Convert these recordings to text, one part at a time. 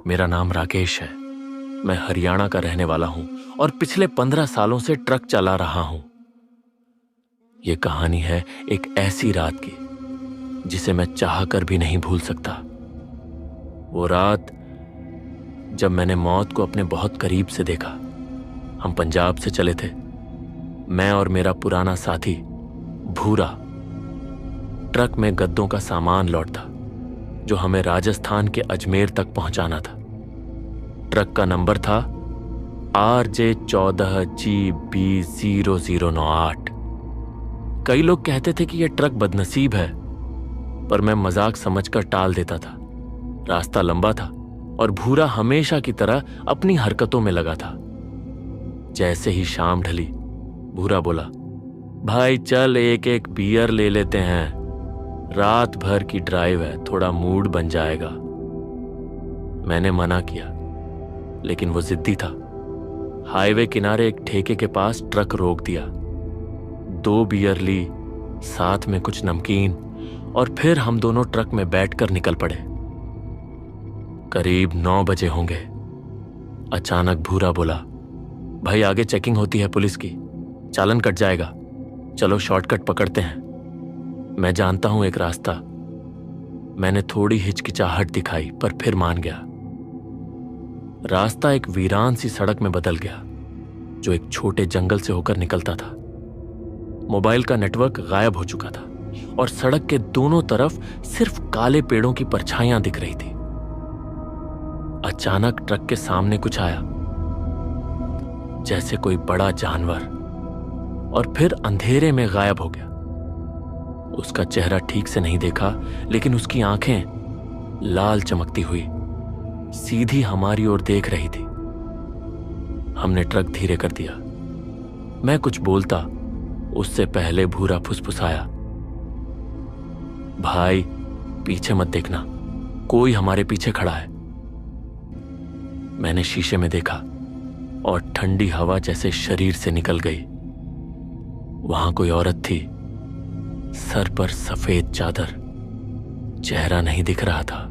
मेरा नाम राकेश है। मैं हरियाणा का रहने वाला हूं और पिछले 15 सालों से ट्रक चला रहा हूं। यह कहानी है एक ऐसी रात की जिसे मैं चाहकर भी नहीं भूल सकता। वो रात जब मैंने मौत को अपने बहुत करीब से देखा। हम पंजाब से चले थे, मैं और मेरा पुराना साथी भूरा। ट्रक में गद्दों का सामान लोड था जो हमें राजस्थान के अजमेर तक पहुंचाना था। ट्रक का नंबर था RJ14GB0098। कई लोग कहते थे कि यह ट्रक बदनसीब है, पर मैं मजाक समझकर टाल देता था। रास्ता लंबा था और भूरा हमेशा की तरह अपनी हरकतों में लगा था। जैसे ही शाम ढली, भूरा बोला, भाई चल एक एक बियर ले लेते हैं, रात भर की ड्राइव है, थोड़ा मूड बन जाएगा। मैंने मना किया, लेकिन वो जिद्दी था। हाईवे किनारे एक ठेके के पास ट्रक रोक दिया। 2 बियर ली, साथ में कुछ नमकीन, और फिर हम दोनों ट्रक में बैठकर निकल पड़े। करीब 9 बजे होंगे। अचानक भूरा बोला, भाई आगे चेकिंग होती है पुलिस की, चालान कट जाएगा, चलो शॉर्टकट पकड़ते हैं। मैं जानता हूं एक रास्ता। मैंने थोड़ी हिचकिचाहट दिखाई पर फिर मान गया। रास्ता एक वीरान सी सड़क में बदल गया जो एक छोटे जंगल से होकर निकलता था। मोबाइल का नेटवर्क गायब हो चुका था और सड़क के दोनों तरफ सिर्फ काले पेड़ों की परछाइयां दिख रही थी। अचानक ट्रक के सामने कुछ आया, जैसे कोई बड़ा जानवर, और फिर अंधेरे में गायब हो गया। उसका चेहरा ठीक से नहीं देखा, लेकिन उसकी आंखें लाल चमकती हुई सीधी हमारी ओर देख रही थी। हमने ट्रक धीरे कर दिया। मैं कुछ बोलता उससे पहले भूरा फुसफुसाया, भाई पीछे मत देखना, कोई हमारे पीछे खड़ा है। मैंने शीशे में देखा और ठंडी हवा जैसे शरीर से निकल गई। वहां कोई औरत थी, सर पर सफेद चादर, चेहरा नहीं दिख रहा था,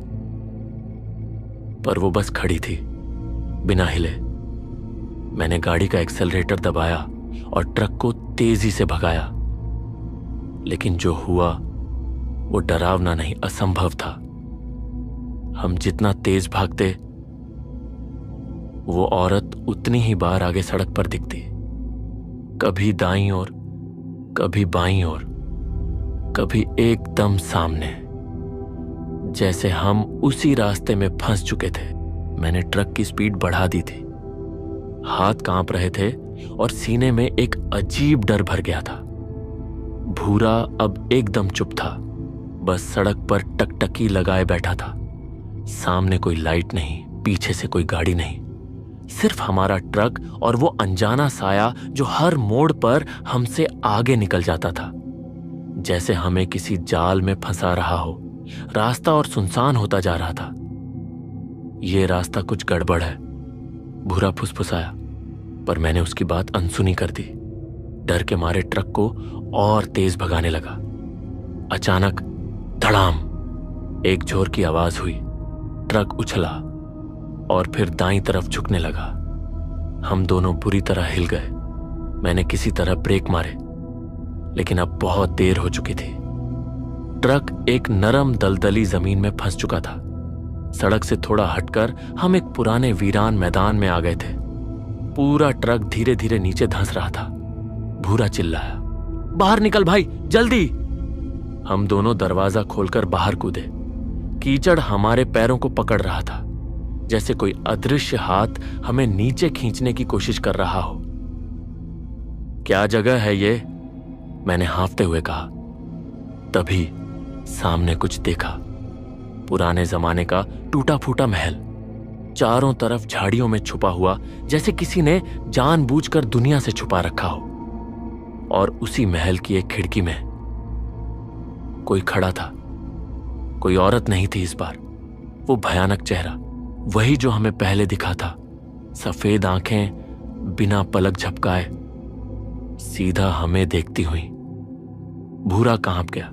पर वो बस खड़ी थी बिना हिले। मैंने गाड़ी का एक्सेलरेटर दबाया और ट्रक को तेजी से भगाया, लेकिन जो हुआ वो डरावना नहीं, असंभव था। हम जितना तेज भागते, वो औरत उतनी ही बार आगे सड़क पर दिखती, कभी दाईं ओर, कभी बाईं ओर, कभी एकदम सामने, जैसे हम उसी रास्ते में फंस चुके थे। मैंने ट्रक की स्पीड बढ़ा दी थी, हाथ कांप रहे थे और सीने में एक अजीब डर भर गया था। भूरा अब एकदम चुप था, बस सड़क पर टकटकी लगाए बैठा था। सामने कोई लाइट नहीं, पीछे से कोई गाड़ी नहीं, सिर्फ हमारा ट्रक और वो अनजाना साया जो हर मोड़ पर हमसे आगे निकल जाता था, जैसे हमें किसी जाल में फंसा रहा हो। रास्ता और सुनसान होता जा रहा था। ये रास्ता कुछ गड़बड़ है, भूरा फुसफुसाया, पर मैंने उसकी बात अनसुनी कर दी। डर के मारे ट्रक को और तेज भगाने लगा। अचानक धड़ाम, एक जोर की आवाज हुई। ट्रक उछला और फिर दाईं तरफ झुकने लगा। हम दोनों बुरी तरह हिल गए। मैंने किसी तरह ब्रेक मारे, लेकिन अब बहुत देर हो चुकी थी। ट्रक एक नरम दलदली जमीन में फंस चुका था। सड़क से थोड़ा हटकर हम एक पुराने वीरान मैदान में आ गए थे। पूरा ट्रक धीरे धीरे नीचे धंस रहा था। भूरा चिल्लाया, बाहर निकल भाई, जल्दी। हम दोनों दरवाजा खोलकर बाहर कूदे। कीचड़ हमारे पैरों को पकड़ रहा था, जैसे कोई अदृश्य हाथ हमें नीचे खींचने की कोशिश कर रहा हो। क्या जगह है ये? मैंने हाँफते हुए कहा। तभी सामने कुछ देखा। पुराने जमाने का टूटा फूटा महल, चारों तरफ झाड़ियों में छुपा हुआ, जैसे किसी ने जानबूझकर दुनिया से छुपा रखा हो। और उसी महल की एक खिड़की में कोई खड़ा था। कोई औरत नहीं थी इस बार। वो भयानक चेहरा, वही जो हमें पहले दिखा था। सफेद आंखें बिना पलक झपकाए सीधा हमें देखती हुई। भूरा कांप गया।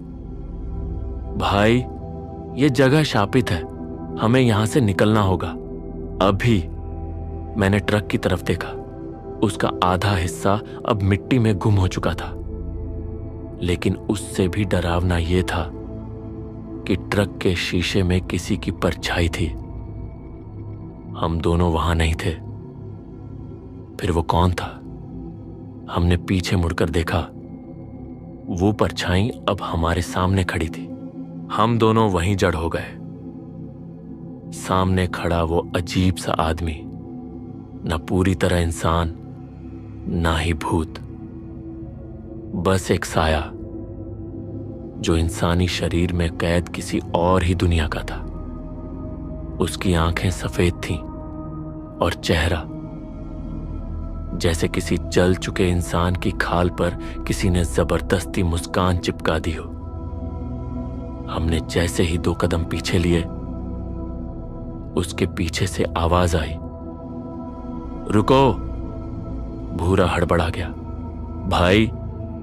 भाई, ये जगह शापित है, हमें यहां से निकलना होगा। अभी मैंने ट्रक की तरफ देखा। उसका आधा हिस्सा अब मिट्टी में गुम हो चुका था, लेकिन उससे भी डरावना यह था कि ट्रक के शीशे में किसी की परछाई थी। हम दोनों वहां नहीं थे। फिर वो कौन था? हमने पीछे मुड़कर देखा। वो परछाई अब हमारे सामने खड़ी थी। हम दोनों वहीं जड़ हो गए। सामने खड़ा वो अजीब सा आदमी, न पूरी तरह इंसान, ना ही भूत, बस एक साया जो इंसानी शरीर में कैद किसी और ही दुनिया का था। उसकी आंखें सफेद थीं और चेहरा जैसे किसी जल चुके इंसान की खाल पर किसी ने जबरदस्ती मुस्कान चिपका दी हो। हमने जैसे ही 2 कदम पीछे लिए, उसके पीछे से आवाज आई, रुको। भूरा हड़बड़ा गया, भाई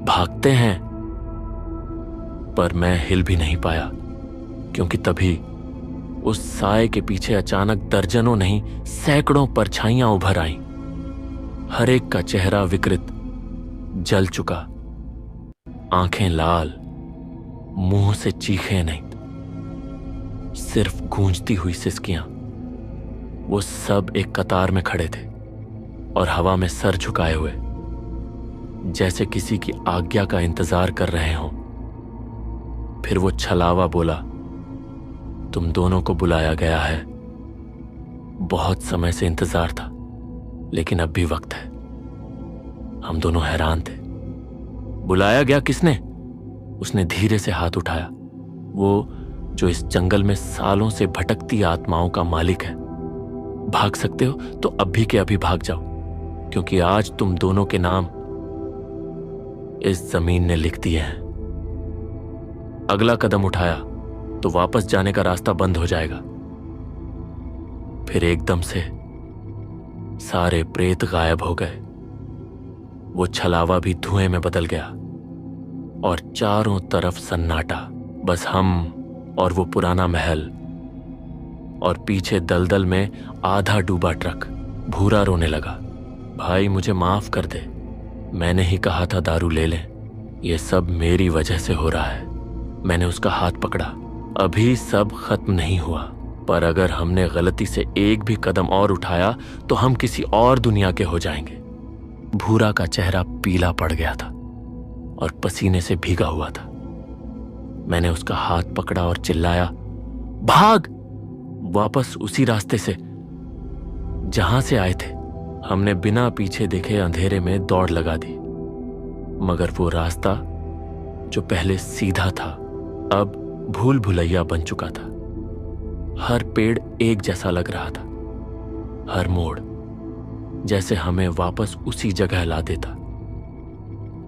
भागते हैं। पर मैं हिल भी नहीं पाया, क्योंकि तभी उस साए के पीछे अचानक दर्जनों नहीं सैकड़ों परछाइयां उभर आईं। हर एक का चेहरा विकृत, जल चुका, आंखें लाल, मुंह से चीखें नहीं, सिर्फ गूंजती हुई सिसकियां। वो सब एक कतार में खड़े थे और हवा में सर झुकाए हुए, जैसे किसी की आज्ञा का इंतजार कर रहे हों। फिर वो छलावा बोला, तुम दोनों को बुलाया गया है। बहुत समय से इंतजार था, लेकिन अब भी वक्त है। हम दोनों हैरान थे। बुलाया गया किसने? उसने धीरे से हाथ उठाया। वो जो इस जंगल में सालों से भटकती आत्माओं का मालिक है। भाग सकते हो तो अभी के अभी भाग जाओ, क्योंकि आज तुम दोनों के नाम इस जमीन ने लिख दिए हैं। अगला कदम उठाया तो वापस जाने का रास्ता बंद हो जाएगा। फिर एकदम से सारे प्रेत गायब हो गए। वो छलावा भी धुएं में बदल गया और चारों तरफ सन्नाटा। बस हम और वो पुराना महल, और पीछे दलदल में आधा डूबा ट्रक। भूरा रोने लगा, भाई मुझे माफ कर दे। मैंने ही कहा था दारू ले लें। ये सब मेरी वजह से हो रहा है। मैंने उसका हाथ पकड़ा। अभी सब खत्म नहीं हुआ, पर अगर हमने गलती से एक भी कदम और उठाया तो हम किसी और दुनिया के हो जाएंगे। भूरा का चेहरा पीला पड़ गया था और पसीने से भीगा हुआ था। मैंने उसका हाथ पकड़ा और चिल्लाया, भाग, वापस उसी रास्ते से जहां से आए थे। हमने बिना पीछे देखे अंधेरे में दौड़ लगा दी, मगर वो रास्ता जो पहले सीधा था अब भूल भुलैया बन चुका था। हर पेड़ एक जैसा लग रहा था, हर मोड़ जैसे हमें वापस उसी जगह ला देता।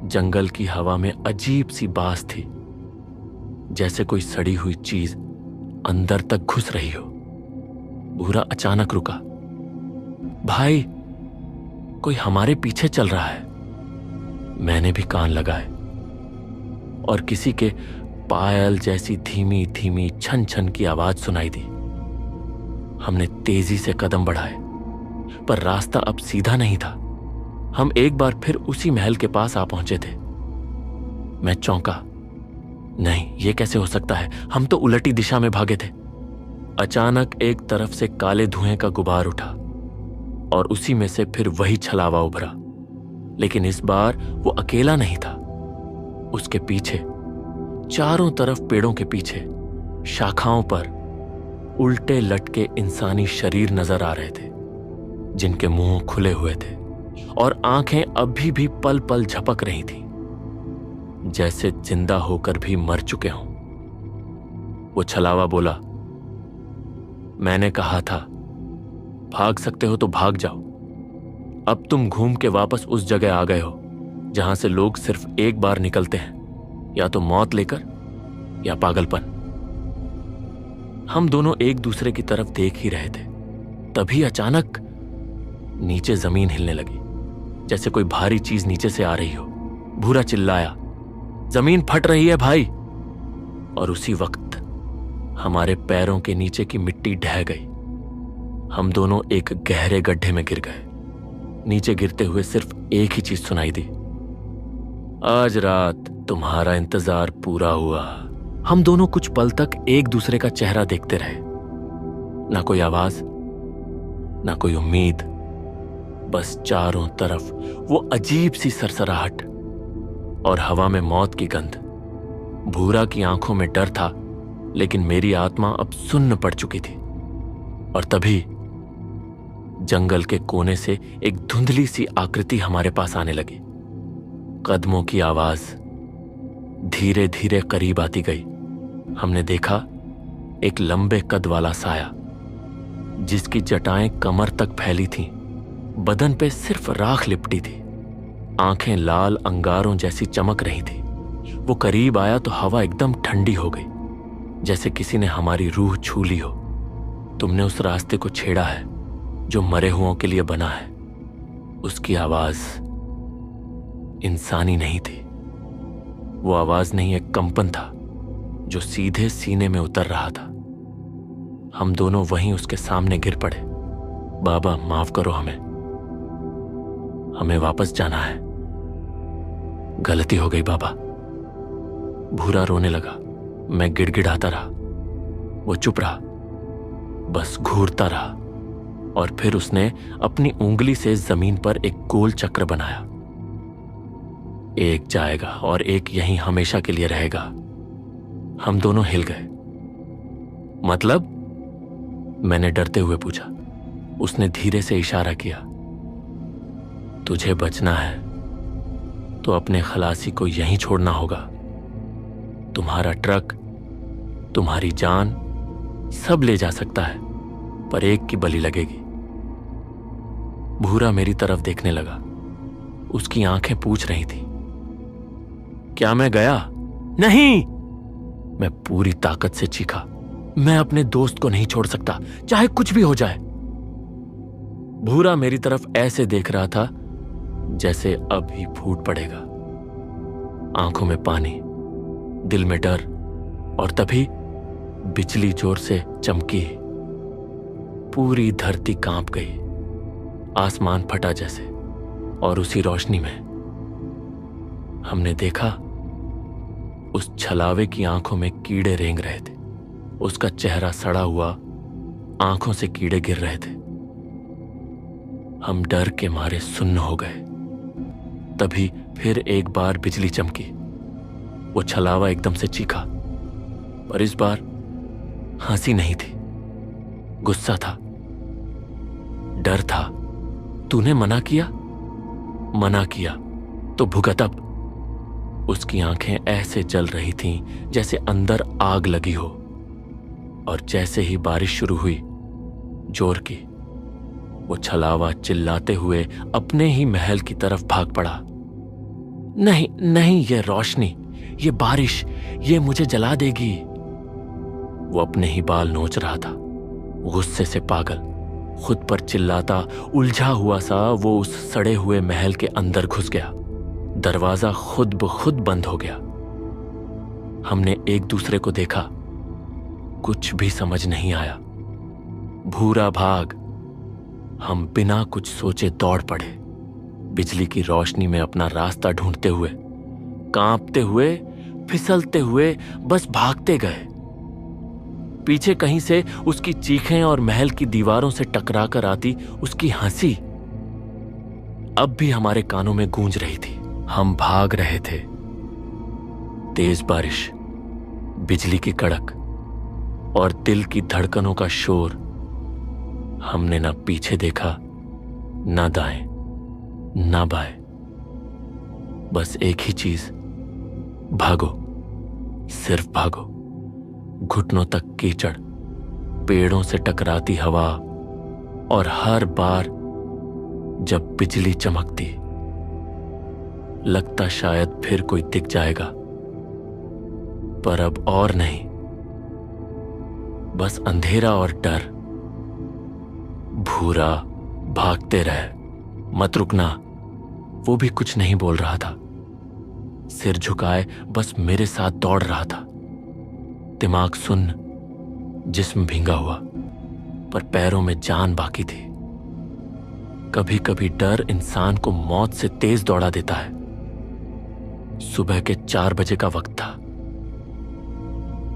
जंगल की हवा में अजीब सी बास थी, जैसे कोई सड़ी हुई चीज अंदर तक घुस रही हो। भूरा अचानक रुका, भाई कोई हमारे पीछे चल रहा है। मैंने भी कान लगाए और किसी के पायल जैसी धीमी धीमी छन छन की आवाज सुनाई दी। हमने तेजी से कदम बढ़ाए, पर रास्ता अब सीधा नहीं था। हम एक बार फिर उसी महल के पास आ पहुंचे थे। मैं चौंका, नहीं ये कैसे हो सकता है? हम तो उलटी दिशा में भागे थे। अचानक एक तरफ से काले धुएं का गुबार उठा और उसी में से फिर वही छलावा उभरा, लेकिन इस बार वो अकेला नहीं था। उसके पीछे, चारों तरफ पेड़ों के पीछे, शाखाओं पर उल्टे लटके इंसानी शरीर नजर आ रहे थे, जिनके मुंह खुले हुए थे और आंखें अभी भी पल पल झपक रही थीं, जैसे जिंदा होकर भी मर चुके हों। वो छलावा बोला, मैंने कहा था भाग सकते हो तो भाग जाओ। अब तुम घूम के वापस उस जगह आ गए हो जहां से लोग सिर्फ एक बार निकलते हैं, या तो मौत लेकर या पागलपन। हम दोनों एक दूसरे की तरफ देख ही रहे थे। तभी अचानक नीचे जमीन हिलने लगी, जैसे कोई भारी चीज नीचे से आ रही हो। भूरा चिल्लाया, जमीन फट रही है भाई। और उसी वक्त हमारे पैरों के नीचे की मिट्टी ढह गई। हम दोनों एक गहरे गड्ढे में गिर गए। नीचे गिरते हुए सिर्फ एक ही चीज सुनाई दी, आज रात तुम्हारा इंतजार पूरा हुआ। हम दोनों कुछ पल तक एक दूसरे का चेहरा देखते रहे। ना कोई आवाज, ना कोई उम्मीद, बस चारों तरफ वो अजीब सी सरसराहट और हवा में मौत की गंध। भूरा की आंखों में डर था, लेकिन मेरी आत्मा अब सुन्न पड़ चुकी थी। और तभी जंगल के कोने से एक धुंधली सी आकृति हमारे पास आने लगी। कदमों की आवाज धीरे धीरे करीब आती गई। हमने देखा एक लंबे कद वाला साया, जिसकी जटाएं कमर तक फैली थीं। बदन पे सिर्फ राख लिपटी थी। आंखें लाल अंगारों जैसी चमक रही थी। वो करीब आया तो हवा एकदम ठंडी हो गई, जैसे किसी ने हमारी रूह छू ली हो। तुमने उस रास्ते को छेड़ा है जो मरे हुओं के लिए बना है। उसकी आवाज इंसानी नहीं थी। वो आवाज नहीं, एक कंपन था जो सीधे सीने में उतर रहा था। हम दोनों वहीं उसके सामने गिर पड़े। बाबा, माफ करो, हमें वापस जाना है। गलती हो गई बाबा। भूरा रोने लगा। मैं गिड़गिड़ाता रहा। वो चुप रहा, बस घूरता रहा। और फिर उसने अपनी उंगली से जमीन पर एक गोल चक्र बनाया। एक जाएगा और एक यहीं हमेशा के लिए रहेगा। हम दोनों हिल गए। मतलब? मैंने डरते हुए पूछा। उसने धीरे से इशारा किया। तुझे बचना है तो अपने खलासी को यहीं छोड़ना होगा। तुम्हारा ट्रक, तुम्हारी जान, सब ले जा सकता है, पर एक की बलि लगेगी। भूरा मेरी तरफ देखने लगा। उसकी आंखें पूछ रही थी, क्या मैं गया? नहीं! मैं पूरी ताकत से चीखा। मैं अपने दोस्त को नहीं छोड़ सकता, चाहे कुछ भी हो जाए। भूरा मेरी तरफ ऐसे देख रहा था जैसे अभी फूट पड़ेगा। आंखों में पानी, दिल में डर। और तभी बिजली जोर से चमकी। पूरी धरती कांप गई। आसमान फटा जैसे। और उसी रोशनी में हमने देखा उस छलावे की आंखों में कीड़े रेंग रहे थे। उसका चेहरा सड़ा हुआ, आंखों से कीड़े गिर रहे थे। हम डर के मारे सुन्न हो गए। तभी फिर एक बार बिजली चमकी। वो छलावा एकदम से चीखा, पर इस बार हंसी नहीं थी, गुस्सा था, डर था। तूने मना किया? मना किया तो भुगत अब। उसकी आंखें ऐसे जल रही थीं जैसे अंदर आग लगी हो। और जैसे ही बारिश शुरू हुई, जोर की, वो छलावा चिल्लाते हुए अपने ही महल की तरफ भाग पड़ा। नहीं नहीं, ये रोशनी, ये बारिश, ये मुझे जला देगी। वो अपने ही बाल नोच रहा था, गुस्से से पागल। खुद पर चिल्लाता, उलझा हुआ सा वो उस सड़े हुए महल के अंदर घुस गया। दरवाजा खुद ब खुद बंद हो गया। हमने एक दूसरे को देखा। कुछ भी समझ नहीं आया। भूरा भाग। हम बिना कुछ सोचे दौड़ पड़े, बिजली की रोशनी में अपना रास्ता ढूंढते हुए, कांपते हुए, फिसलते हुए, बस भागते गए। पीछे कहीं से उसकी चीखें और महल की दीवारों से टकराकर आती उसकी हंसी अब भी हमारे कानों में गूंज रही थी। हम भाग रहे थे। तेज बारिश, बिजली की कड़क और दिल की धड़कनों का शोर। हमने ना पीछे देखा, ना दाएं, ना बाएं। बस एक ही चीज, भागो, सिर्फ भागो। घुटनों तक कीचड़, पेड़ों से टकराती हवा, और हर बार जब बिजली चमकती, लगता शायद फिर कोई दिख जाएगा, पर अब और नहीं। बस अंधेरा और डर। भूरा, भागते रहे, मत रुकना। वो भी कुछ नहीं बोल रहा था, सिर झुकाए बस मेरे साथ दौड़ रहा था। दिमाग सुन्न, जिस्म भींगा हुआ। पर पैरों में जान बाकी थी। कभी कभी डर इंसान को मौत से तेज दौड़ा देता है। सुबह के 4 बजे का वक्त था।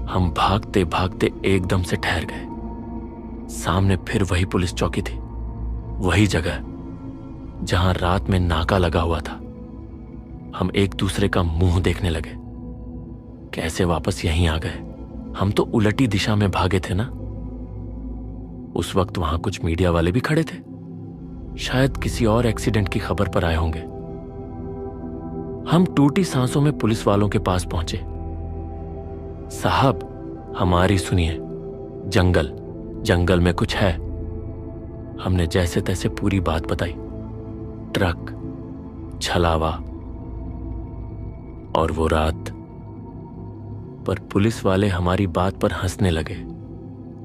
हम भागते भागते एकदम से ठहर गए। सामने फिर वही पुलिस चौकी थी, वही जगह जहां रात में नाका लगा हुआ था। हम एक दूसरे का मुंह देखने लगे। कैसे वापस यहीं आ गए? हम तो उलटी दिशा में भागे थे ना। उस वक्त वहां कुछ मीडिया वाले भी खड़े थे, शायद किसी और एक्सीडेंट की खबर पर आए होंगे। हम टूटी सांसों में पुलिस वालों के पास पहुंचे। साहब, हमारी सुनिए, जंगल में कुछ है। हमने जैसे तैसे पूरी बात बताई। ट्रक, छलावा और वो रात। पर पुलिस वाले हमारी बात पर हंसने लगे।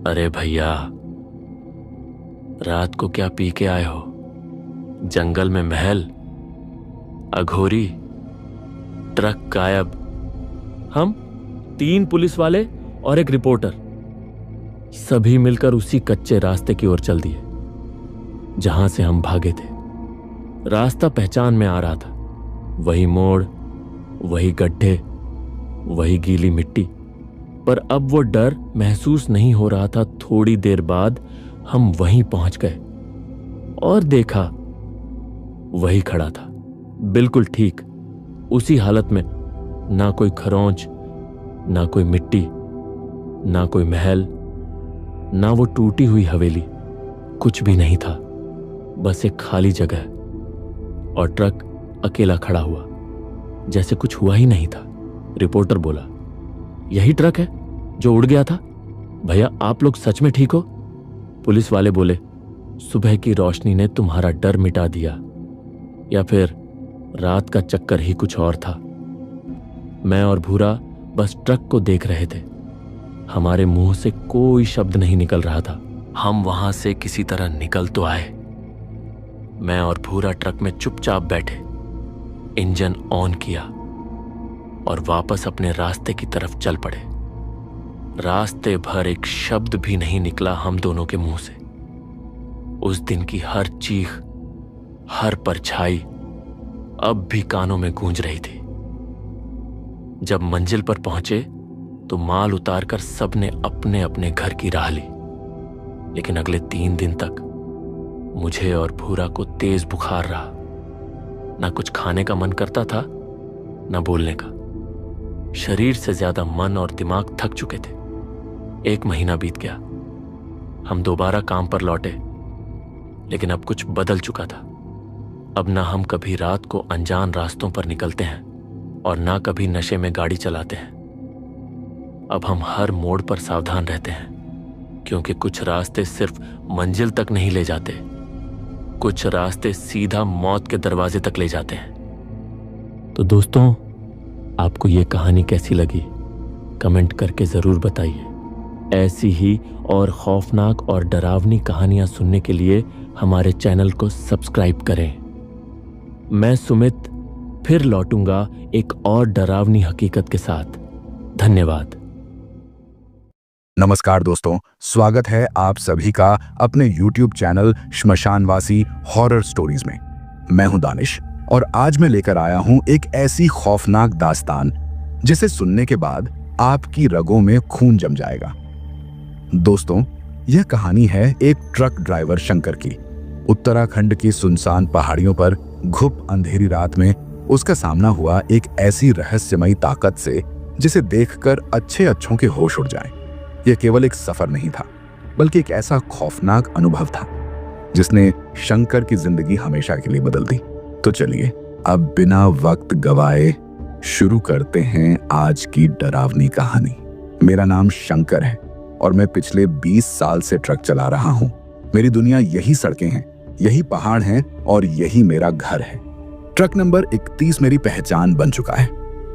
अरे भैया, रात को क्या पी के आए हो? जंगल में महल, अघोरी, ट्रक गायब। हम 3 पुलिस वाले और एक रिपोर्टर, सभी मिलकर उसी कच्चे रास्ते की ओर चल दिए जहां से हम भागे थे। रास्ता पहचान में आ रहा था। वही मोड़, वही गड्ढे, वही गीली मिट्टी। पर अब वो डर महसूस नहीं हो रहा था। थोड़ी देर बाद हम वहीं पहुंच गए और देखा, वही खड़ा था, बिल्कुल ठीक उसी हालत में। ना कोई खरोंच, ना कोई मिट्टी, ना कोई महल, ना वो टूटी हुई हवेली। कुछ भी नहीं था, बस एक खाली जगह और ट्रक अकेला खड़ा हुआ, जैसे कुछ हुआ ही नहीं था। रिपोर्टर बोला, यही ट्रक है जो उड़ गया था? भैया, आप लोग सच में ठीक हो? पुलिस वाले बोले, सुबह की रोशनी ने तुम्हारा डर मिटा दिया, या फिर रात का चक्कर ही कुछ और था। मैं और भूरा बस ट्रक को देख रहे थे। हमारे मुंह से कोई शब्द नहीं निकल रहा था। हम वहां से किसी तरह निकल तो आए। मैं और भूरा ट्रक में चुपचाप बैठे, इंजन ऑन किया और वापस अपने रास्ते की तरफ चल पड़े। रास्ते भर एक शब्द भी नहीं निकला हम दोनों के मुंह से। उस दिन की हर चीख, हर परछाई अब भी कानों में गूंज रही थी। जब मंजिल पर पहुंचे तो माल उतारकर सबने अपने अपने घर की राह ली। लेकिन अगले 3 दिन तक मुझे और भूरा को तेज बुखार रहा। ना कुछ खाने का मन करता था, ना बोलने का। शरीर से ज्यादा मन और दिमाग थक चुके थे। 1 महीना बीत गया। हम दोबारा काम पर लौटे, लेकिन अब कुछ बदल चुका था। अब ना हम कभी रात को अनजान रास्तों पर निकलते हैं और ना कभी नशे में गाड़ी चलाते हैं। अब हम हर मोड़ पर सावधान रहते हैं, क्योंकि कुछ रास्ते सिर्फ मंजिल तक नहीं ले जाते, कुछ रास्ते सीधा मौत के दरवाजे तक ले जाते हैं। तो दोस्तों, आपको ये कहानी कैसी लगी? कमेंट करके जरूर बताइए। ऐसी ही और खौफनाक और डरावनी कहानियां सुनने के लिए हमारे चैनल को सब्सक्राइब करें। मैं सुमित फिर लौटूंगा एक और डरावनी हकीकत के साथ। धन्यवाद। नमस्कार दोस्तों, स्वागत है आप सभी का अपने YouTube चैनल श्मशानवासी हॉरर स्टोरीज में। मैं हूं दानिश और आज मैं लेकर आया हूं एक ऐसी खौफनाक दास्तान जिसे सुनने के बाद आपकी रगों में खून जम जाएगा। दोस्तों, यह कहानी है एक ट्रक ड्राइवर शंकर की। उत्तराखंड की सुनसान पहाड़ियों पर घुप अंधेरी रात में उसका सामना हुआ एक ऐसी रहस्यमयी ताकत से जिसे देखकर अच्छों के होश उड़ जाएं। यह केवल एक सफर नहीं था, बल्कि एक ऐसा खौफनाक अनुभव था जिसने शंकर की जिंदगी हमेशा के लिए बदल दी। तो चलिए अब बिना वक्त गवाए शुरू करते हैं आज की डरावनी कहानी। मेरा नाम शंकर है और मैं पिछले 20 साल से ट्रक चला रहा हूं। मेरी दुनिया यही सड़कें हैं, यही पहाड़ हैं और यही मेरा घर है। ट्रक नंबर 31 मेरी पहचान बन चुका है।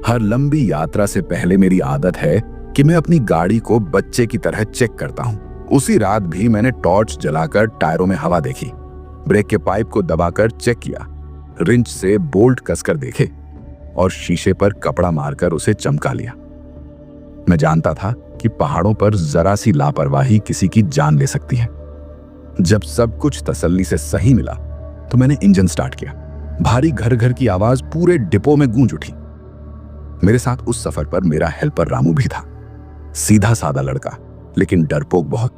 हर लंबी यात्रा से पहले मेरी आदत है कि मैं अपनी गाड़ी को बच्चे की तरह चेक करता हूं। उसी रात भी मैंने टॉर्च जलाकर टायरों में हवा देखी, ब्रेक के पाइप को दबाकर चेक किया, रिंच से बोल्ट कसकर देखे और शीशे पर कपड़ा मारकर उसे चमका लिया। मैं जानता था कि पहाड़ों पर जरा सी लापरवाही किसी की जान ले सकती है, जब सब कुछ तसल्ली से सही मिला तो मैंने इंजन स्टार्ट किया। भारी घर घर की आवाज पूरे डिपो में गूंज उठी। मेरे साथ उस सफर पर मेरा हेल्पर रामू भी था। सीधा साधा लड़का, लेकिन डरपोक बहुत।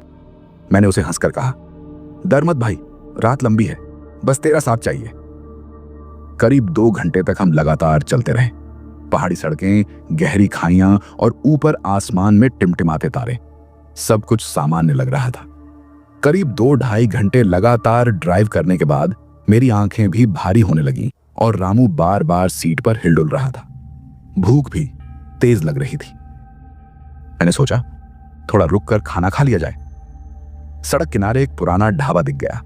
मैंने उसे हंसकर कहा, डर मत भाई, रात लंबी है, बस तेरा साथ चाहिए। करीब 2 घंटे तक हम लगातार चलते रहे। पहाड़ी सड़कें, गहरी खाइयां और ऊपर आसमान में टिमटिमाते तारे, सब कुछ सामान्य लग रहा था। करीब 2-2.5 घंटे लगातार ड्राइव करने के बाद मेरी आंखें भी भारी होने लगीं और रामू बार बार सीट पर हिलडुल रहा था। भूख भी तेज लग रही थी। मैंने सोचा थोड़ा रुककर खाना खा लिया जाए। सड़क किनारे एक पुराना ढाबा दिख गया,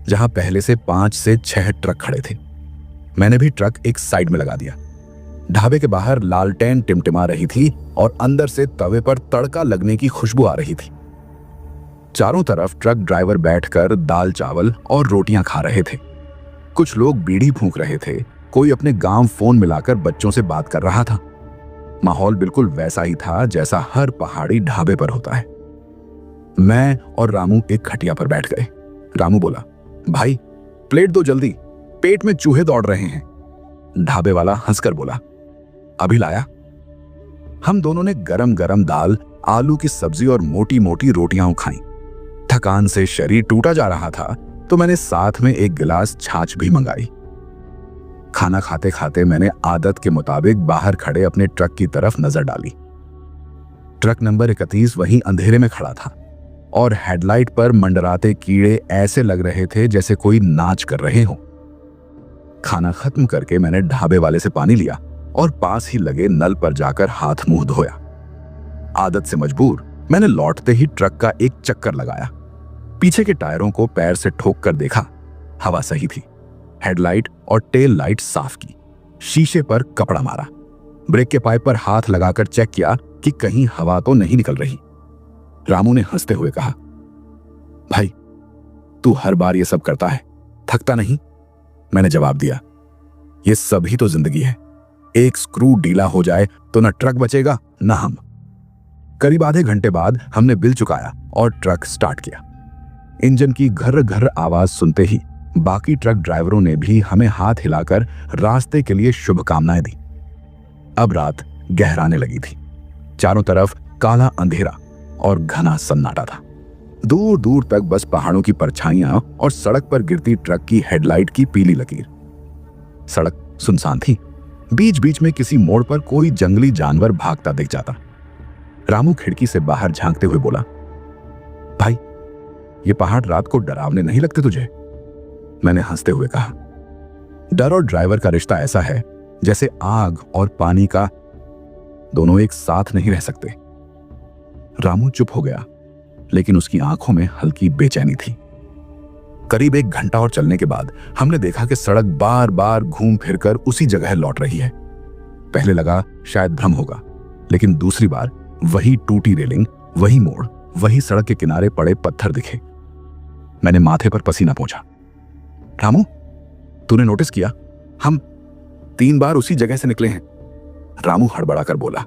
जहां पहले से 5 से 6 ट्रक खड़े थे। मैंने भी ट्रक एक साइड में लगा दिया। ढाबे के बाहर लालटेन टिमटिमा रही थी और अंदर से तवे पर तड़का लगने की खुशबू आ रही थी। चारों तरफ ट्रक ड्राइवर बैठकर दाल चावल और रोटियां खा रहे थे। कुछ लोग बीड़ी फूंक रहे थे, कोई अपने गांव फोन मिलाकर बच्चों से बात कर रहा था। माहौल बिल्कुल वैसा ही था जैसा हर पहाड़ी ढाबे पर होता है। मैं और रामू एक खटिया पर बैठ गए। रामू बोला, भाई प्लेट दो जल्दी, पेट में चूहे दौड़ रहे हैं। ढाबे वाला हंसकर बोला, अभी लाया। हम दोनों ने गरम गरम दाल, आलू की सब्जी और मोटी मोटी रोटियां खाई। थकान से शरीर टूटा जा रहा था तो मैंने साथ में एक गिलास छाछ भी मंगाई। खाना खाते खाते मैंने आदत के मुताबिक बाहर खड़े अपने ट्रक की तरफ नजर डाली। ट्रक नंबर 31 वहीं अंधेरे में खड़ा था और हेडलाइट पर मंडराते कीड़े ऐसे लग रहे थे जैसे कोई नाच कर रहे हो। खाना खत्म करके मैंने ढाबे वाले से पानी लिया और पास ही लगे नल पर जाकर हाथ मुंह धोया। आदत से मजबूर मैंने लौटते ही ट्रक का एक चक्कर लगाया। पीछे के टायरों को पैर से ठोक कर देखा, हवा सही थी। हेडलाइट और टेल लाइट साफ की, शीशे पर कपड़ा मारा, ब्रेक के पाइप पर हाथ लगाकर चेक किया कि कहीं हवा तो नहीं निकल रही। रामू ने हंसते हुए कहा, भाई तू हर बार ये सब करता है, थकता नहीं? मैंने जवाब दिया, ये सब ही तो जिंदगी है। एक स्क्रू ढीला हो जाए तो न ट्रक बचेगा न हम। करीब आधे घंटे बाद हमने बिल चुकाया और ट्रक स्टार्ट किया। इंजन की घर घर आवाज सुनते ही बाकी ट्रक ड्राइवरों ने भी हमें हाथ हिलाकर रास्ते के लिए शुभकामनाएं दी। अब रात गहराने लगी थी। चारों तरफ काला अंधेरा और घना सन्नाटा था। दूर दूर तक बस पहाड़ों की परछाइयां और सड़क पर गिरती ट्रक की हेडलाइट की पीली लकीर। सड़क सुनसान थी। बीच बीच में किसी मोड़ पर कोई जंगली जानवर भागता दिख जाता। रामू खिड़की से बाहर झांकते हुए बोला, भाई ये पहाड़ रात को डरावने नहीं लगते तुझे? मैंने हंसते हुए कहा, डर और ड्राइवर का रिश्ता ऐसा है जैसे आग और पानी का, दोनों एक साथ नहीं रह सकते। रामू चुप हो गया, लेकिन उसकी आंखों में हल्की बेचैनी थी। करीब 1 घंटा और चलने के बाद हमने देखा कि सड़क बार बार घूम फिरकर उसी जगह लौट रही है। पहले लगा शायद भ्रम होगा, लेकिन दूसरी बार वही टूटी रेलिंग, वही मोड़, वही सड़क के किनारे पड़े पत्थर दिखे। मैंने माथे पर पसीना पोंछा। रामू, तूने नोटिस किया, हम 3 बार उसी जगह से निकले हैं। रामू हड़बड़ाकर बोला,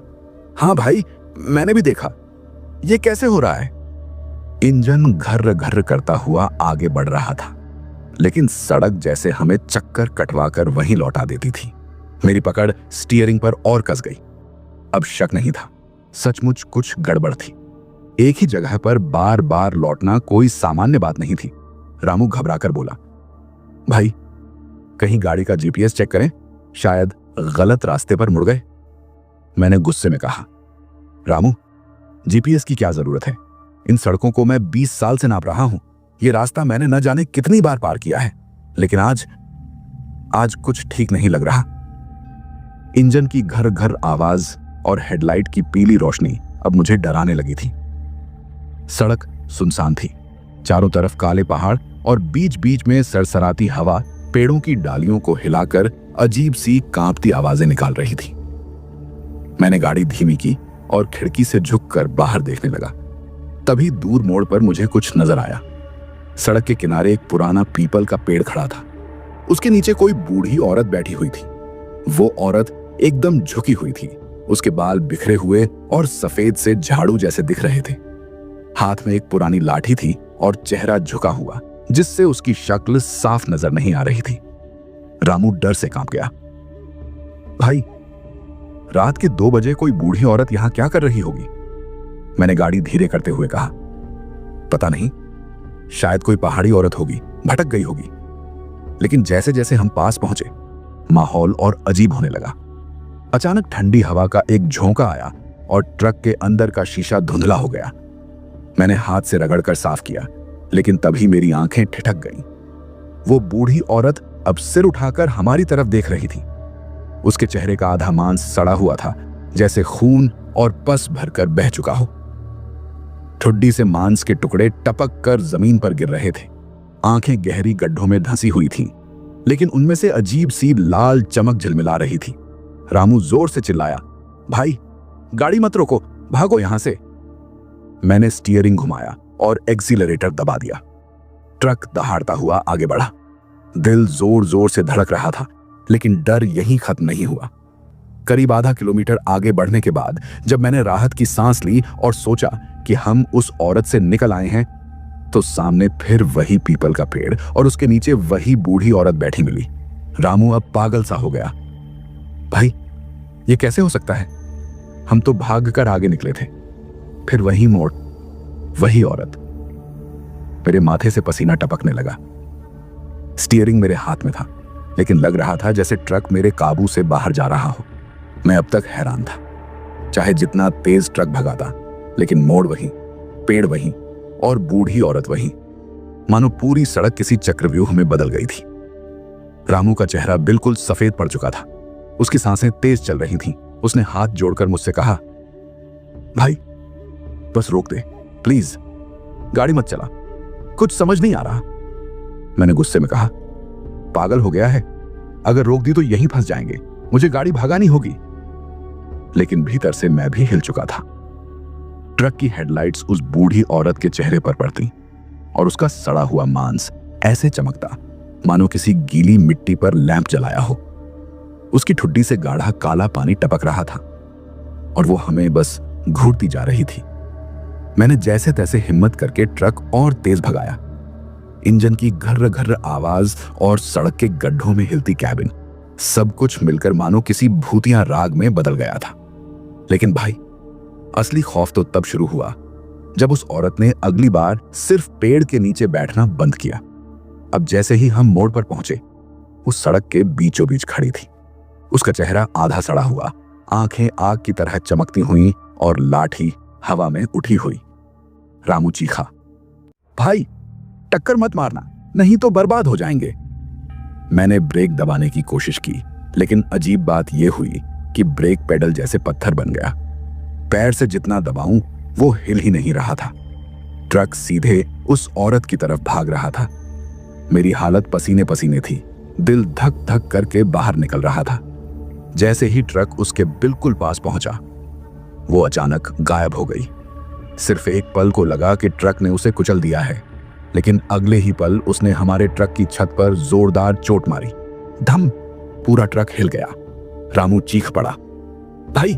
हाँ भाई मैंने भी देखा, ये कैसे हो रहा है? इंजन घर्र घर्र करता हुआ आगे बढ़ रहा था, लेकिन सड़क जैसे हमें चक्कर कटवाकर वहीं लौटा देती थी। मेरी पकड़ स्टीयरिंग पर और कस गई। अब शक नहीं था, सचमुच कुछ गड़बड़ थी। एक ही जगह पर बार बार लौटना कोई सामान्य बात नहीं थी। रामू घबराकर बोला, भाई कहीं गाड़ी का जीपीएस चेक करें, शायद गलत रास्ते पर मुड़ गए। मैंने गुस्से में कहा, रामू जीपीएस की क्या जरूरत है? इन सड़कों को मैं 20 साल से नाप रहा हूं। यह रास्ता मैंने न जाने कितनी बार पार किया है, लेकिन आज कुछ ठीक नहीं लग रहा। इंजन की घर घर आवाज और हेडलाइट की पीली रोशनी अब मुझे डराने लगी थी। सड़क सुनसान थी। चारों तरफ काले पहाड़ और बीच बीच में सरसराती हवा पेड़ों की डालियों को हिलाकर अजीब सी कांपती आवाजें निकाल रही थी। मैंने गाड़ी धीमी की और खिड़की से झुककर बाहर देखने लगा। तभी दूर मोड़ पर मुझे कुछ नजर आया। सड़क के किनारे एक पुराना पीपल का पेड़ खड़ा था। उसके नीचे कोई बूढ़ी औरत बैठी हुई थी। वो औरत एकदम झुकी हुई थी। उसके बाल बिखरे हुए और सफेद से झाड़ू जैसे दिख रहे थे। हाथ में एक पुरानी लाठी थी और चेहरा झुका हुआ, जिससे उसकी शक्ल साफ नजर नहीं आ रही थी। रामू डर से कांप गया। भाई, रात के 2 बजे कोई बूढ़ी औरत यहां क्या कर रही होगी? मैंने गाड़ी धीरे करते हुए कहा। पता नहीं, शायद कोई पहाड़ी औरत होगी, भटक गई होगी। लेकिन जैसे जैसे हम पास पहुंचे, माहौल और अजीब होने लगा। अचानक ठंडी हवा का एक झोंका आया और ट्रक के अंदर का शीशा धुंधला हो गया। मैंने हाथ से रगड़कर साफ किया, लेकिन तभी मेरी आंखें ठिठक गईं। वो बूढ़ी औरत अब सिर उठाकर हमारी तरफ देख रही थी। उसके चेहरे का आधा मांस सड़ा हुआ था, जैसे खून और पस भरकर बह चुका हो। ठुड्डी से मांस के टुकड़े टपक कर जमीन पर गिर रहे थे। आंखें गहरी गड्ढों में धंसी हुई थीं, लेकिन उनमें से अजीब सी लाल चमक झिलमिला रही थी। रामू जोर से चिल्लाया, भाई, गाड़ी मत रोको, भागो यहां से। मैंने स्टीयरिंग घुमाया और एक्सीलरेटर दबा दिया। ट्रक दहाड़ता हुआ आगे बढ़ा। दिल जोर जोर से धड़क रहा था, लेकिन डर यहीं खत्म नहीं हुआ। करीब आधा किलोमीटर आगे बढ़ने के बाद जब मैंने राहत की सांस ली और सोचा कि हम उस औरत से निकल आए हैं, तो सामने फिर वही पीपल का पेड़ और उसके नीचे वही बूढ़ी औरत बैठी मिली। रामू अब पागल सा हो गया। भाई, ये कैसे हो सकता है? हम तो भाग कर आगे निकले थे, फिर वही मोड़, वही औरत। मेरे माथे से पसीना टपकने लगा। स्टीयरिंग मेरे हाथ में था, लेकिन लग रहा था जैसे ट्रक मेरे काबू से बाहर जा रहा हो। मैं अब तक हैरान था। चाहे जितना तेज ट्रक भगाता, लेकिन मोड़ वही, पेड़ वही और बूढ़ी औरत वही। मानो पूरी सड़क किसी चक्रव्यूह में बदल गई थी। रामू का चेहरा बिल्कुल सफेद पड़ चुका था। उसकी सांसें तेज चल रही थीं। उसने हाथ जोड़कर मुझसे कहा, भाई, बस रोक दे प्लीज, गाड़ी मत चला, कुछ समझ नहीं आ रहा। मैंने गुस्से में कहा, पागल हो गया है? अगर रोक दी तो यहीं फंस जाएंगे, मुझे गाड़ी भगानी होगी। लेकिन भीतर से मैं भी हिल चुका था। ट्रक की हेडलाइट्स उस बूढ़ी औरत के चेहरे पर पड़ती और उसका सड़ा हुआ मांस ऐसे चमकता मानो किसी गीली मिट्टी पर लैंप जलाया हो। उसकी ठुड्डी से गाढ़ा काला पानी टपक रहा था और वो हमें बस घूरती जा रही थी। मैंने जैसे तैसे हिम्मत करके ट्रक और तेज भगाया। इंजन की घर्र घर्र आवाज और सड़क के गड्ढों में हिलती कैबिन, सब कुछ मिलकर मानो किसी भूतिया राग में बदल गया था। लेकिन भाई, असली खौफ तो तब शुरू हुआ जब उस औरत ने अगली बार सिर्फ पेड़ के नीचे बैठना बंद किया। अब जैसे ही हम मोड़ पर पहुंचे, उस सड़क के बीचों बीच खड़ी थी। उसका चेहरा आधा सड़ा हुआ, आंखें आग की तरह चमकती हुई और लाठी हवा में उठी हुई। रामू चीखा, भाई, टक्कर मत मारना, नहीं तो बर्बाद हो जाएंगे। मैंने ब्रेक दबाने की कोशिश की, लेकिन अजीब बात यह हुई कि ब्रेक पेडल जैसे पत्थर बन गया। पैर से जितना दबाऊं, वो हिल ही नहीं रहा था। ट्रक सीधे उस औरत की तरफ भाग रहा था। मेरी हालत पसीने पसीने थी, दिल धक धक करके बाहर निकल रहा था। जैसे ही ट्रक उसके बिल्कुल पास पहुंचा, वो अचानक गायब हो गई। सिर्फ एक पल को लगा कि ट्रक ने उसे कुचल दिया है, लेकिन अगले ही पल उसने हमारे ट्रक की छत पर जोरदार चोट मारी। धम! पूरा ट्रक हिल गया। रामू चीख पड़ा, भाई,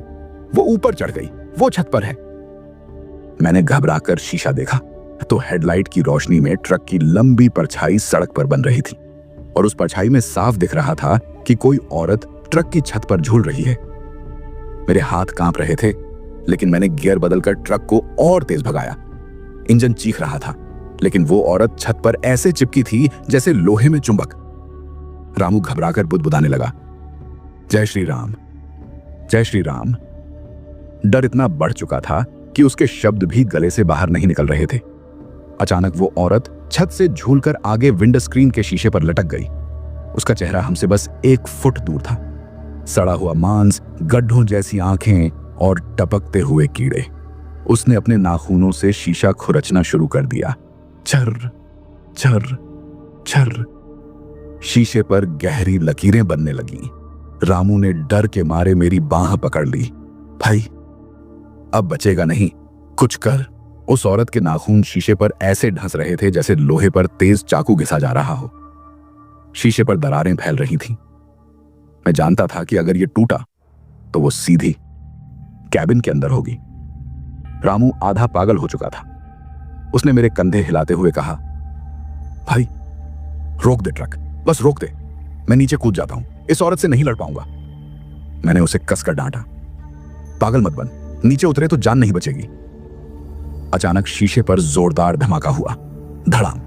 वो ऊपर चढ़ गई, वो छत पर है। मैंने घबराकर शीशा देखा तो हेडलाइट की रोशनी में ट्रक की लंबी परछाई सड़क पर बन रही थी और उस परछाई में साफ दिख रहा था कि कोई औरत ट्रक की छत पर झूल रही है। मेरे हाथ कांप रहे थे, लेकिन मैंने गियर बदलकर ट्रक को और तेज भगाया। इंजन चीख रहा था, लेकिन वो औरत छत पर ऐसे चिपकी थी जैसे लोहे में चुंबक। रामू घबराकर बुदबुदाने लगा, जय श्री राम, जय श्री राम। डर इतना बढ़ चुका था कि उसके शब्द भी गले से बाहर नहीं निकल रहे थे। अचानक वो औरत छत से झूलकर आगे विंड स्क्रीन के शीशे पर लटक गई। उसका चेहरा हमसे बस 1 फुट दूर था। सड़ा हुआ मांस, गड्ढों जैसी आंखें और टपकते हुए कीड़े। उसने अपने नाखूनों से शीशा खुरचना शुरू कर दिया। छर छर छर। शीशे पर गहरी लकीरें बनने लगीं। रामू ने डर के मारे मेरी बांह पकड़ ली। भाई, अब बचेगा नहीं, कुछ कर। उस औरत के नाखून शीशे पर ऐसे ढंस रहे थे जैसे लोहे पर तेज चाकू घिसा जा रहा हो। शीशे पर दरारें फैल रही थीं। मैं जानता था कि अगर ये टूटा तो वो सीधी कैबिन के अंदर होगी। रामू आधा पागल हो चुका था। उसने मेरे कंधे हिलाते हुए कहा, भाई रोक दे ट्रक, बस रोक दे, मैं नीचे कूद जाता हूं, इस औरत से नहीं लड़ पाऊंगा। मैंने उसे कसकर डांटा, पागल मत बन, नीचे उतरे तो जान नहीं बचेगी। अचानक शीशे पर जोरदार धमाका हुआ, धड़ाम।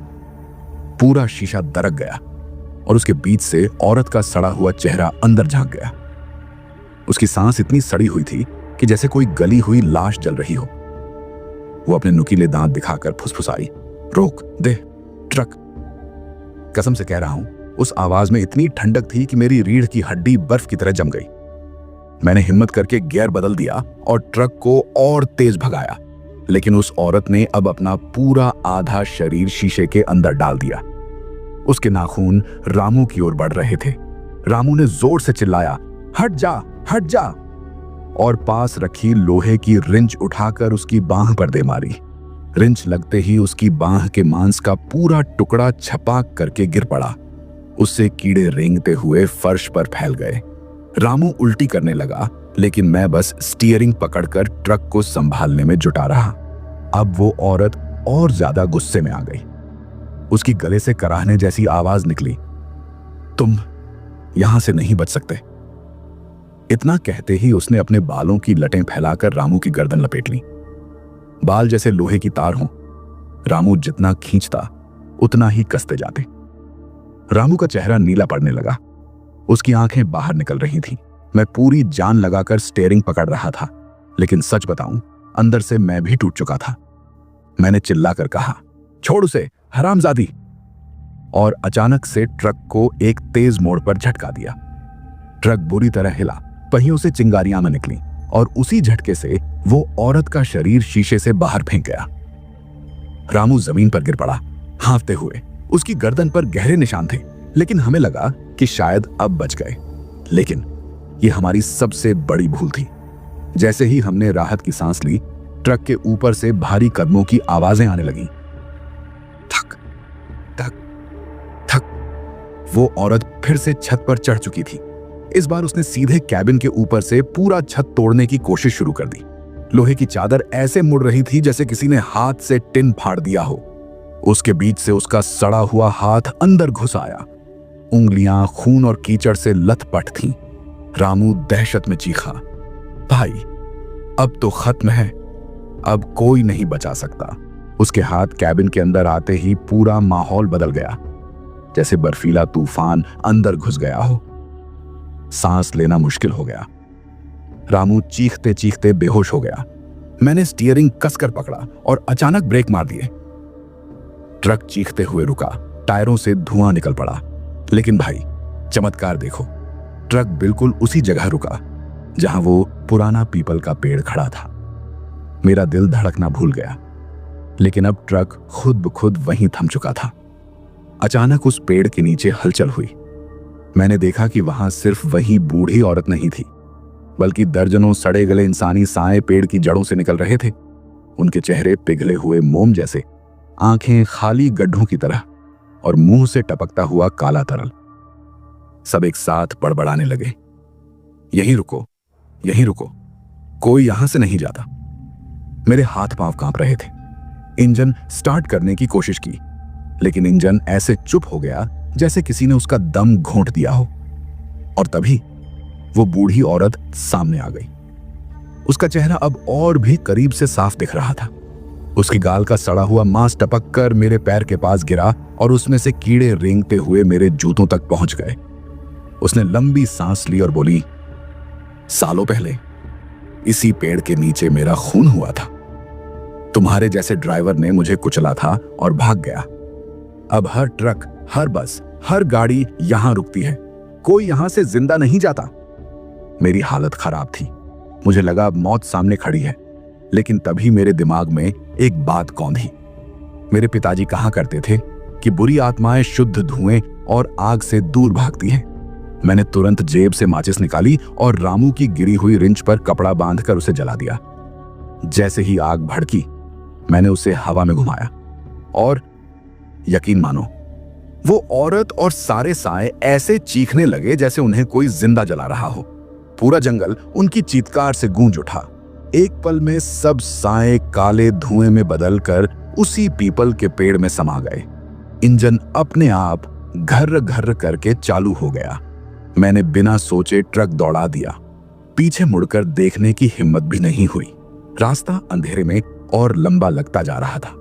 पूरा शीशा दरक गया और उसके बीच से औरत का सड़ा हुआ चेहरा अंदर झांक गया। उसकी सांस इतनी सड़ी हुई थी कि जैसे कोई गली हुई लाश जल रही हो। वो अपने नुकीले दांत दिखाकर फुसफुसाई, रोक दे ट्रक। कसम से कह रहा हूं, उस आवाज में इतनी ठंडक थी कि मेरी रीढ़ की हड्डी बर्फ की तरह जम गई। मैंने हिम्मत करके गियर बदल दिया और ट्रक को और तेज भगाया, लेकिन उस औरत ने अब अपना पूरा आधा शरीर शीशे के अंदर डाल दिया। उसके नाखून रामू की ओर बढ़ रहे थे। रामू ने जोर से चिल्लाया, हट जा, हट जा, और पास रखी लोहे की रिंच उठाकर उसकी बांह पर दे मारी। रिंच लगते ही उसकी बांह के मांस का पूरा टुकड़ा छपाक करके गिर पड़ा। उससे कीड़े रेंगते हुए फर्श पर फैल गए। रामू उल्टी करने लगा, लेकिन मैं बस स्टीयरिंग पकड़कर ट्रक को संभालने में जुटा रहा। अब वो औरत और ज्यादा गुस्से में आ गई। उसकी गले से कराहने जैसी आवाज निकली, तुम यहां से नहीं बच सकते। इतना कहते ही उसने अपने बालों की लटें फैलाकर रामू की गर्दन लपेट ली। बाल जैसे लोहे की तार हों। रामू जितना खींचता उतना ही कसते जाते। रामू का चेहरा नीला पड़ने लगा। उसकी आंखें बाहर निकल रही थीं। मैं पूरी जान लगाकर स्टीयरिंग पकड़ रहा था, लेकिन सच बताऊं, अंदर से मैं भी टूट चुका था। मैंने चिल्लाकर कहा, छोड़ उसे हरामजादी, और अचानक से ट्रक को एक तेज मोड़ पर झटका दिया। ट्रक बुरी तरह हिला, पहियों से चिंगारियां में निकली और उसी झटके से वो औरत का शरीर शीशे से बाहर फेंक गया। रामू जमीन पर गिर पड़ा, हांफते हुए। उसकी गर्दन पर गहरे निशान थे, लेकिन हमें लगा कि शायद अब बच गए। लेकिन ये हमारी सबसे बड़ी भूल थी। जैसे ही हमने राहत की सांस ली, ट्रक के ऊपर से भारी कदमों की आवाजें आने लगीं। थक थक थक। वो औरत फिर से छत पर चढ़ चुकी थी। इस बार उसने सीधे कैबिन के ऊपर से पूरा छत तोड़ने की कोशिश शुरू कर दी। लोहे की चादर ऐसे मुड़ रही थी जैसे किसी ने हाथ से टिन फाड़ दिया हो। उसके बीच से उसका सड़ा हुआ हाथ अंदर घुस आया। उंगलियां खून और कीचड़ से लथपथ थीं। रामू दहशत में चीखा, भाई अब तो खत्म है, अब कोई नहीं बचा सकता। उसके हाथ कैबिन के अंदर आते ही पूरा माहौल बदल गया, जैसे बर्फीला तूफान अंदर घुस गया हो। सांस लेना मुश्किल हो गया। रामू चीखते चीखते बेहोश हो गया। मैंने स्टीयरिंग कसकर पकड़ा और अचानक ब्रेक मार दिए। ट्रक चीखते हुए रुका, टायरों से धुआं निकल पड़ा। लेकिन भाई, चमत्कार देखो, ट्रक बिल्कुल उसी जगह रुका जहां वो पुराना पीपल का पेड़ खड़ा था। मेरा दिल धड़कना भूल गया, लेकिन अब ट्रक खुद ब खुद वहीं थम चुका था। अचानक उस पेड़ के नीचे हलचल हुई। मैंने देखा कि वहां सिर्फ वही बूढ़ी औरत नहीं थी, बल्कि दर्जनों सड़े गले इंसानी साए पेड़ की जड़ों से निकल रहे थे। उनके चेहरे पिघले हुए मोम जैसे, आंखें खाली गड्ढों की तरह, और मुंह से टपकता हुआ काला तरल। सब एक साथ बड़बड़ाने लगे, यहीं रुको, यहीं रुको, कोई यहां से नहीं जाता। मेरे हाथ पांव कांप रहे थे। इंजन स्टार्ट करने की कोशिश की, लेकिन इंजन ऐसे चुप हो गया जैसे किसी ने उसका दम घोंट दिया हो। और तभी वो बूढ़ी औरत सामने आ गई। उसका चेहरा अब और भी करीब से साफ दिख रहा था। उसकी गाल का सड़ा हुआ मांस टपक कर मेरे पैर के पास गिरा और उसमें से कीड़े रेंगते हुए मेरे जूतों तक पहुंच गए। उसने लंबी सांस ली और बोली, सालों पहले इसी पेड़ के नीचे मेरा खून हुआ था। तुम्हारे जैसे ड्राइवर ने मुझे कुचला था और भाग गया। अब हर ट्रक, हर बस, हर गाड़ी यहां रुकती है, कोई यहां से जिंदा नहीं जाता। मेरी हालत खराब थी। मुझे लगा अब मौत सामने खड़ी है, लेकिन तभी मेरे दिमाग में एक बात कौंधी। मेरे पिताजी कहा करते थे कि बुरी आत्माएं शुद्ध धुएं और आग से दूर भागती हैं। मैंने तुरंत जेब से माचिस निकाली और रामू की गिरी हुई रिंच पर कपड़ा बांधकर उसे जला दिया। जैसे ही आग भड़की, मैंने उसे हवा में घुमाया और यकीन मानो, वो औरत और सारे साए ऐसे चीखने लगे जैसे उन्हें कोई जिंदा जला रहा हो। पूरा जंगल उनकी चीत्कार से गूंज उठा। एक पल में सब साए काले धुएं में बदलकर उसी पीपल के पेड़ में समा गए। इंजन अपने आप घर्र घर्र करके चालू हो गया। मैंने बिना सोचे ट्रक दौड़ा दिया। पीछे मुड़कर देखने की हिम्मत भी नहीं हुई। रास्ता अंधेरे में और लंबा लगता जा रहा था।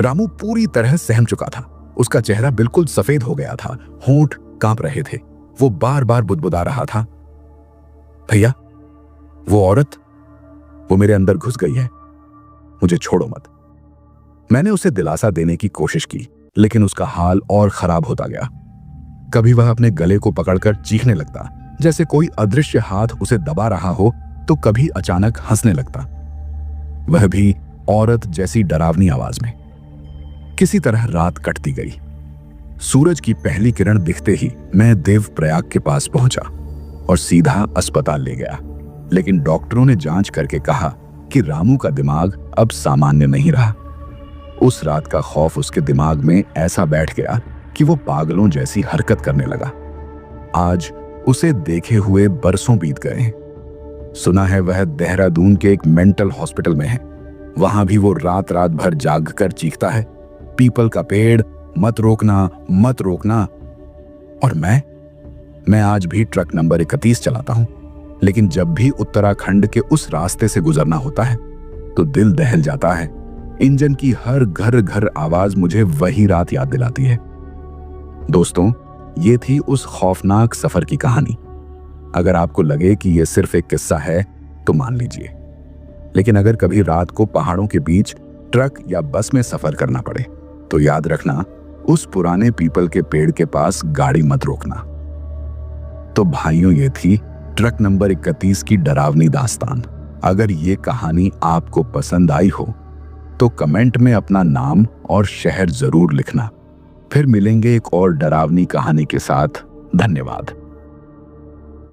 रामू पूरी तरह सहम चुका था। उसका चेहरा बिल्कुल सफेद हो गया था, होंठ कांप रहे थे। वो बार बार बुदबुदा रहा था, भैया, वो औरत, वो मेरे अंदर घुस गई है, मुझे छोड़ो मत। मैंने उसे दिलासा देने की कोशिश की, लेकिन उसका हाल और खराब होता गया। कभी वह अपने गले को पकड़कर चीखने लगता, जैसे कोई अदृश्य हाथ उसे दबा रहा हो, तो कभी अचानक हंसने लगता, वह भी औरत जैसी डरावनी आवाज में। किसी तरह रात कटती गई। सूरज की पहली किरण दिखते ही मैं देवप्रयाग के पास पहुंचा और सीधा अस्पताल ले गया। लेकिन डॉक्टरों ने जांच करके कहा कि रामू का दिमाग अब सामान्य नहीं रहा। उस रात का खौफ उसके दिमाग में ऐसा बैठ गया कि वो पागलों जैसी हरकत करने लगा। आज उसे देखे हुए बरसों बीत गए हैं। सुना है वह देहरादून के एक मेंटल हॉस्पिटल में है। वहां भी वो रात रात भर जाग कर चीखता है, पीपल का पेड़, मत रोकना, मत रोकना। और मैं आज भी ट्रक नंबर 31 चलाता हूं। लेकिन जब भी उत्तराखंड के उस रास्ते से गुजरना होता है तो दिल दहल जाता है। इंजन की हर घर घर आवाज मुझे वही रात याद दिलाती है। दोस्तों, ये थी उस खौफनाक सफर की कहानी। अगर आपको लगे कि यह सिर्फ एक किस्सा है तो मान लीजिए, लेकिन अगर कभी रात को पहाड़ों के बीच ट्रक या बस में सफर करना पड़े तो याद रखना, उस पुराने पीपल के पेड़ के पास गाड़ी मत रोकना। तो भाइयों, ये थी ट्रक नंबर 31 की डरावनी दास्तान। अगर ये कहानी आपको पसंद आई हो तो कमेंट में अपना नाम और शहर जरूर लिखना। फिर मिलेंगे एक और डरावनी कहानी के साथ। धन्यवाद।